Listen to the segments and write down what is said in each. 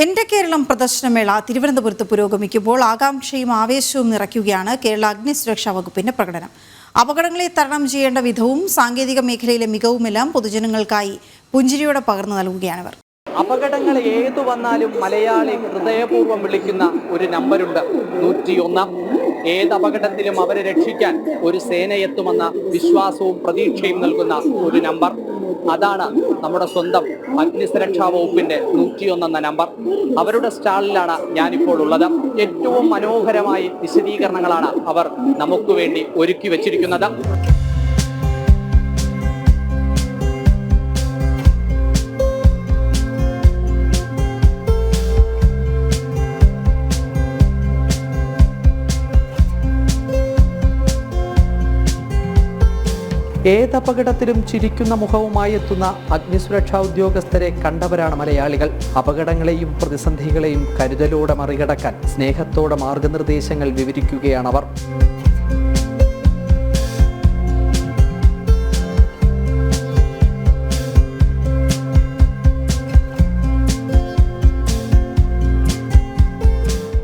എന്റെ കേരളം പ്രദർശനമേള തിരുവനന്തപുരത്ത് പുരോഗമിക്കുമ്പോൾ ആകാംക്ഷയും ആവേശവും നിറയ്ക്കുകയാണ് കേരള അഗ്നിസുരക്ഷാ വകുപ്പിന്റെ പ്രകടനം. അപകടങ്ങളെ തരണം ചെയ്യേണ്ട വിധവും സാങ്കേതിക മേഖലയിലെ മികവുമെല്ലാം പൊതുജനങ്ങൾക്കായി പുഞ്ചിരിയോടെ പകർന്നു നൽകുകയാണിവർ. അപകടങ്ങൾ ഏതു വന്നാലും മലയാളി ഹൃദയപൂർവ്വം വിളിക്കുന്ന ഒരു നമ്പറുണ്ട്, 101. ഏത് അപകടത്തിലും അവരെ രക്ഷിക്കാൻ ഒരു സേനയെത്തുമെന്ന വിശ്വാസവും പ്രതീക്ഷയും നൽകുന്ന ഒരു നമ്പർ. അതാണ് നമ്മുടെ സ്വന്തം അഗ്നിസുരക്ഷാ വകുപ്പിന്റെ 101 എന്ന നമ്പർ. അവരുടെ സ്റ്റാളിലാണ് ഞാനിപ്പോൾ ഉള്ളത്. ഏറ്റവും മനോഹരമായ വിശദീകരണങ്ങളാണ് അവർ നമുക്ക് വേണ്ടി ഒരുക്കി വെച്ചിരിക്കുന്നത്. ഏതപകടത്തിലും ചിരിക്കുന്ന മുഖവുമായി എത്തുന്ന അഗ്നിസുരക്ഷാ ഉദ്യോഗസ്ഥരെ കണ്ടവരാണ് മലയാളികൾ. അപകടങ്ങളെയും പ്രതിസന്ധികളെയും കരുതലോടെ മറികടക്കാൻ സ്നേഹത്തോടെ മാർഗനിർദ്ദേശങ്ങൾ വിവരിക്കുകയാണവർ.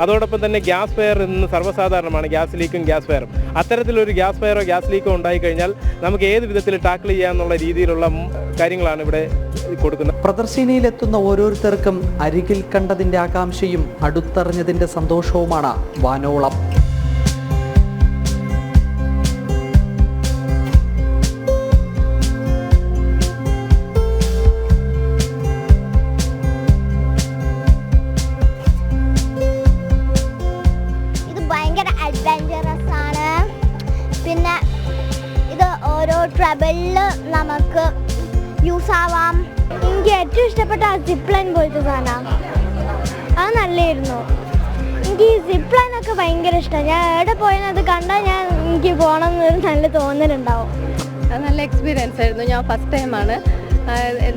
അതോടൊപ്പം തന്നെ ഗ്യാസ് ഫയർ ഇന്ന് സർവ്വസാധാരണമാണ്, ഗ്യാസ് ലീക്കും ഗ്യാസ് ഫയറും. അത്തരത്തിലൊരു ഗ്യാസ് ഫയറോ ഗ്യാസ് ലീക്കോ ഉണ്ടായിക്കഴിഞ്ഞാൽ നമുക്ക് ഏത് വിധത്തിൽ ടാക്കിൾ ചെയ്യാമെന്നുള്ള രീതിയിലുള്ള കാര്യങ്ങളാണ് ഇവിടെ കൊടുക്കുന്നത്. പ്രദർശിനിയിലെത്തുന്ന ഓരോരുത്തർക്കും അരികിൽ കണ്ടതിൻ്റെ ആകാംക്ഷയും അടുത്തറിഞ്ഞതിൻ്റെ സന്തോഷവുമാണ് വാനോളം. അഡ്വഞ്ചറസ് ആണ്. പിന്നെ ഇത് ഓരോ ട്രബിളിൽ നമുക്ക് യൂസ് ആവാം. എനിക്ക് ഏറ്റവും ഇഷ്ടപ്പെട്ട ആ സിപ്പ് ലൈൻ പോലത്തെ സാധനം, അത് നല്ലായിരുന്നു. എനിക്ക് ഈ സിപ്പ് ലൈനൊക്കെ ഭയങ്കര ഇഷ്ടമാണ്. ഞാൻ എവിടെ പോയത് കണ്ടാൽ എനിക്ക് പോകണം എന്നൊരു നല്ല തോന്നലുണ്ടാവും. അത് നല്ല എക്സ്പീരിയൻസ് ആയിരുന്നു. ഞാൻ ഫസ്റ്റ് ടൈമാണ്.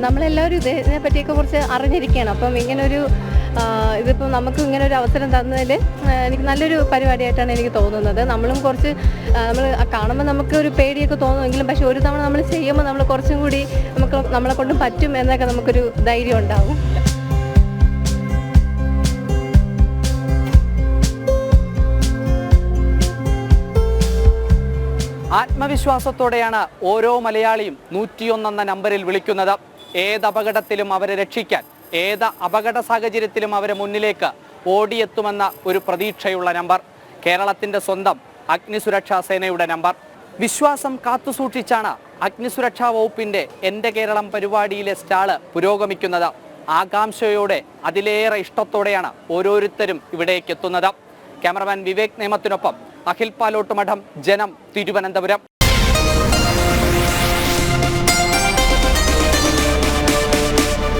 നമ്മളെല്ലാവരും ഇതിനെ പറ്റിയൊക്കെ കുറിച്ച് അറിഞ്ഞിരിക്കുകയാണ്. അപ്പം ഇങ്ങനൊരു ഇതിപ്പോൾ നമുക്ക് ഇങ്ങനെ ഒരു അവസരം തന്നതിൽ എനിക്ക് നല്ലൊരു പരിപാടിയായിട്ടാണ് എനിക്ക് തോന്നുന്നത്. നമ്മളും കുറച്ച് നമ്മൾ കാണുമ്പോൾ നമുക്ക് ഒരു പേടിയൊക്കെ തോന്നുമെങ്കിലും പക്ഷെ ഒരു തവണ നമ്മൾ ചെയ്യുമ്പോൾ നമ്മൾ കുറച്ചും കൂടി നമ്മളെ കൊണ്ട് പറ്റും എന്നൊക്കെ നമുക്കൊരു ധൈര്യം ഉണ്ടാവും. ആത്മവിശ്വാസത്തോടെയാണ് ഓരോ മലയാളിയും 101 എന്ന നമ്പറിൽ വിളിക്കുന്നത്. ഏത് അപകടത്തിലും അവരെ രക്ഷിക്കാൻ, ഏത് അപകട സാഹചര്യത്തിലും അവരെ മുന്നിലേക്ക് ഓടിയെത്തുമെന്ന ഒരു പ്രതീക്ഷയുള്ള നമ്പർ. കേരളത്തിൻ്റെ സ്വന്തം അഗ്നിസുരക്ഷാ സേനയുടെ നമ്പർ. വിശ്വാസം കാത്തുസൂക്ഷിച്ചാണ് അഗ്നിസുരക്ഷാ വകുപ്പിൻ്റെ എൻ്റെ കേരളം പരിപാടിയിലെ സ്റ്റാള് പുരോഗമിക്കുന്നത്. ആകാംക്ഷയോടെ അതിലേറെ ഇഷ്ടത്തോടെയാണ് ഓരോരുത്തരും ഇവിടേക്ക് എത്തുന്നത്. ക്യാമറമാൻ വിവേക് നേമത്തിനൊപ്പം അഖിൽ പാലോട്ടുമഠം, ജനം, തിരുവനന്തപുരം.